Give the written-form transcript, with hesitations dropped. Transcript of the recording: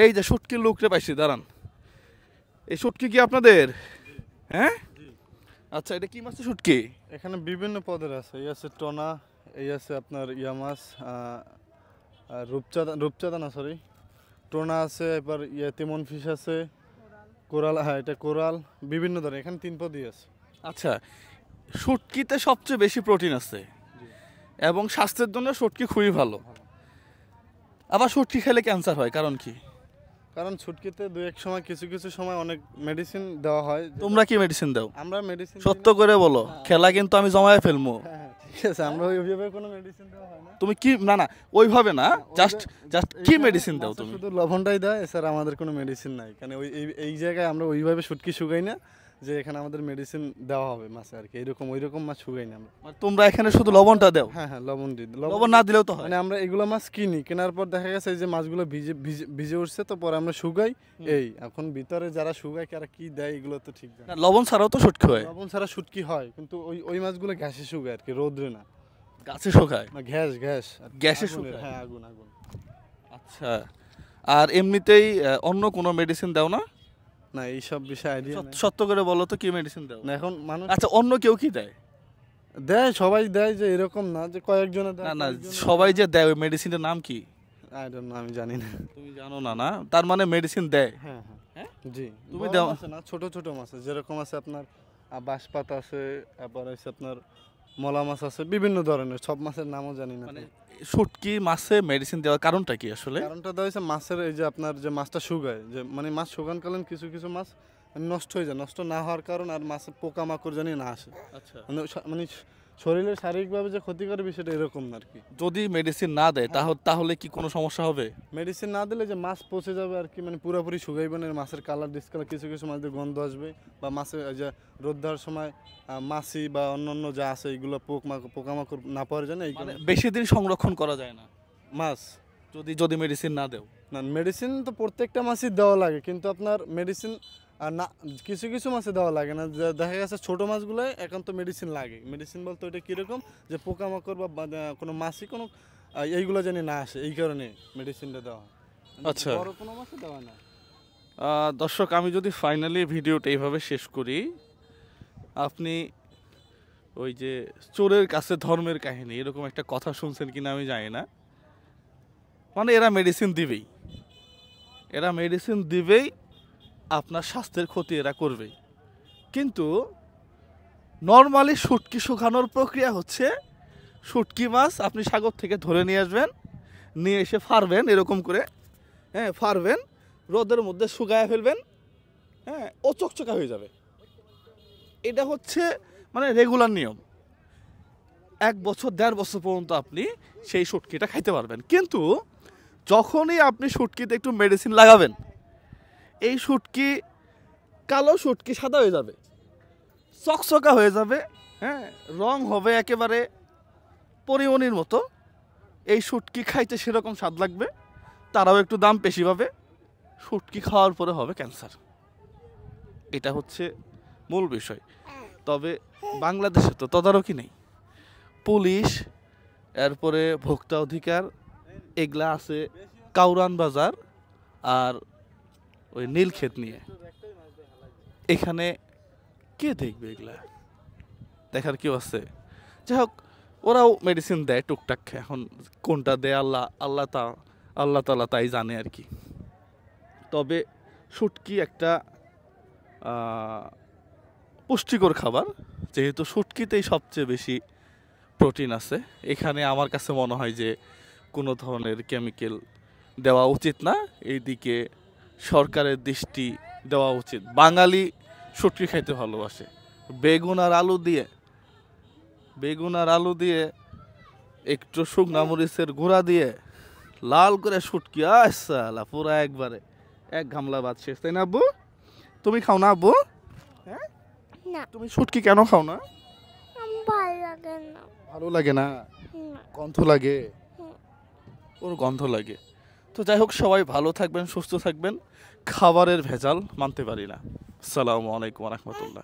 এই যে শুটকির লোকরে পাইছি, দাঁড়ান। এই শুটকি কি আপনাদের? হ্যাঁ, আচ্ছা, এটা কি মাছের শুটকি? এখানে বিভিন্ন পদের আছে, এই আছে টোনা, এই আছে আপনার ইয়া মাছ, রূপচাঁদা না সরি, টোনা আছে, এবার ইয়ে তিমন ফিশ আছে, কোরাল, হ্যাঁ এটা কোরাল, বিভিন্ন ধরনের, এখানে 3 পদই আছে। আচ্ছা, শুটকিতে সবচেয়ে বেশি প্রোটিন আছে এবং স্বাস্থ্যের জন্য শুটকি খুবই ভালো। আবার শুটকি খেলে ক্যান্সার হয়, কারণ কি? কারণ ছুটকিতে দু এক সময় কিছু কিছু সময় অনেক মেডিসিন দেওয়া হয়। তোমরা কি মেডিসিন দাও? আমরা মেডিসিন সত্য করে বলো, খেলা কিন্তু আমি জমায়ে ফেলবো। হ্যাঁ ঠিক আছে, আমরা ওইভাবে কোনো মেডিসিন দেওয়া হয় না। তুমি কি, না না ওইভাবে না, জাস্ট কি মেডিসিন দাও তুমি? শুধু লবণটাই দেয়, এছাড়া আমাদের কোনো মেডিসিন নাই। কারণ এই জায়গায় আমরা ওইভাবে শুটকি শুকাই না যে এখানে আমাদের মেডিসিন দেওয়া হবে মাছে আর কি, এরকম ওইরকম মাছ শুকাই না আমরা। তোমরা এখানে শুধু লবণটা দাও? হ্যাঁ হ্যাঁ, লবণ দিই। লবণ না দিলেও তো হয়। মানে আমরা এগুলো মাছ কিনি, কেনার পর দেখা গেছে এই যে মাছগুলো ভিজে ভিজে ভিজে উঠছে, তো পরে আমরা শুকাই। এই এখন ভিতরে যারা শুকায় কারা কি দেয় এগুলো তো ঠিক না, লবণ ছাড়াও তো শুটকি হয়। লবণ ছাড়া শুটকি হয়, কিন্তু ওই মাছগুলো ঘাসে শুকায় আর কি, রোদ্রে না। গাছে শুকায় না, গ্যাস গ্যাসে আগুনের, শুকায়? হ্যাঁ আগুন আগুন। আচ্ছা, আর এমনিতেই অন্য কোনো মেডিসিন দাও না? না, এইসব বিষয়ে আইডিয়া নেই। সত্য করে বলো তো, কি মেডিসিন দাও? না এখন মানুষ আচ্ছা, অন্য কেউ কি দেয়? দেয়, সবাই দেয়, যে এরকম না যে কয়েকজনে দেয়। না না, সবাই যে দেয় ওই মেডিসিনটার নাম কি? আই ডোন্ট নো, আমি জানি না। তুমি জানো না? না, তার মানে মেডিসিন দেয়। হ্যাঁ হ্যাঁ হ্যাঁ, জি। তুমি বড় দাও মাছ না, ছোট ছোট মাছ আছে, যেরকম আছে আপনার বাঁশপাতা আছে, তারপর আছে আপনার মলা মাছ আছে, বিভিন্ন ধরনের, সব মাছের নামও জানি না। মানে শুটকি মাছে মেডিসিন দেওয়ার কারণটা কি আসলে? কারণটা দেওয়া হয়েছে মাছের, এই যে আপনার যে মাছটা শুকায়, যে মানে মাছ শুকানকালীন কিছু কিছু মাছ নষ্ট হয়ে যায়, নষ্ট না হওয়ার কারণ আর মাছের পোকামাকড় জানি না আসে। আচ্ছা, মানে শরীরের শারীরিকভাবে যে ক্ষতি করে বিষয়টা এরকম না আর কি। যদি মেডিসিন না দেয় তাহলে কি কোনো সমস্যা হবে? মেডিসিন না দিলে যে মাছ পচে যাবে আর কি, মানে পুরোপুরি শুকাইবে না, মাছের কালার ডিসকালার, কিছু কিছু মাছদের গন্ধ আসবে, বা মাছের যে রোদ দেওয়ার সময় মাছি বা অন্যান্য যা আছে এগুলো পোকামাকড় না পাওয়ার জন্য এই মানে বেশি দিন সংরক্ষণ করা যায় না মাছ যদি মেডিসিন না দেও? না, মেডিসিন তো প্রত্যেকটা মাছই দেওয়া লাগে, কিন্তু আপনার মেডিসিন না, কিছু কিছু মাছে দেওয়া লাগে না। দেখা গেছে ছোটো মাছগুলোয় একান্ত মেডিসিন লাগে। মেডিসিন বলতে ওইটা কীরকম, যে পোকামাকড় বা কোনো মাছি কোনো এইগুলো জানি না আসে, এই কারণে মেডিসিনটা দেওয়া হয়। আচ্ছা, বড় কোনো মাছে দেওয়া না। দর্শক, আমি যদি ফাইনালি ভিডিওটা এইভাবে শেষ করি, আপনি ওই যে চোরের কাছে ধর্মের কাহিনী, এরকম একটা কথা শুনছেন কিনা আমি জানি না। মানে এরা মেডিসিন দিবেই, আপনার স্বাস্থ্যের ক্ষতি এরা করবেই। কিন্তু নর্মালি শুটকি শুকানোর প্রক্রিয়া হচ্ছে, শুটকি মাছ আপনি সাগর থেকে ধরে নিয়ে আসবেন, নিয়ে এসে ফাড়বেন এরকম করে, হ্যাঁ ফাড়বেন, রোদের মধ্যে শুকায় ফেলবেন, হ্যাঁ ও চকচকা হয়ে যাবে। এটা হচ্ছে মানে রেগুলার নিয়ম। 1 বছর 1.5 বছর পর্যন্ত আপনি সেই শুটকিটা খাইতে পারবেন। কিন্তু যখনই আপনি শুটকিতে একটু মেডিসিন লাগাবেন, এই শুটকি, কালো শুটকি সাদা হয়ে যাবে, চকচকা হয়ে যাবে, হ্যাঁ রং হবে একেবারে পরিমণির মতো। এই শুটকি খাইতে সেরকম স্বাদ লাগবে, তারাও একটু দাম বেশি পাবে। শুটকি খাওয়ার পরে হবে ক্যান্সার। এটা হচ্ছে মূল বিষয়। তবে বাংলাদেশে তো তদারকি নেই, পুলিশ, এরপরে ভোক্তা অধিকার, এগুলা আছে কাউরান বাজার আর ওই নীলক্ষেত নিয়ে। এখানে কে দেখবে এগুলা? দেখার কেউ আছে? যাই হোক, ওরাও মেডিসিন দেয় টুকটাক, এখন কোনটা দেয় আল্লাহ তাআলা তাই জানে আর কি। তবে শুটকি একটা পুষ্টিকর খাবার, যেহেতু শুটকিতেই সবচেয়ে বেশি প্রোটিন আছে। এখানে আমার কাছে মনে হয় যে কোনো ধরনের কেমিক্যাল দেওয়া উচিত না, এইদিকে সরকারের দৃষ্টি দেওয়া উচিত। বাঙালি শুটকি খাইতে ভালোবাসে, বেগুন আর আলু দিয়ে একটু শুকনা মরিচের গুঁড়া দিয়ে লাল করে শুটকি, আসালা পুরা একবারে এক গামলা ভাত শেষ, তাই না আব্বু? তুমি খাও না আব্বু? হ্যাঁ, তুমি শুটকি কেন খাও না? ভালো লাগে না? গন্ধ লাগে? ওর গন্ধ লাগে। তো যাই হোক, সবাই ভালো থাকবেন, সুস্থ থাকবেন। খাবারের ভেজাল মানতে পারি না। আসসালামু আলাইকুম ওয়া রাহমাতুল্লাহ।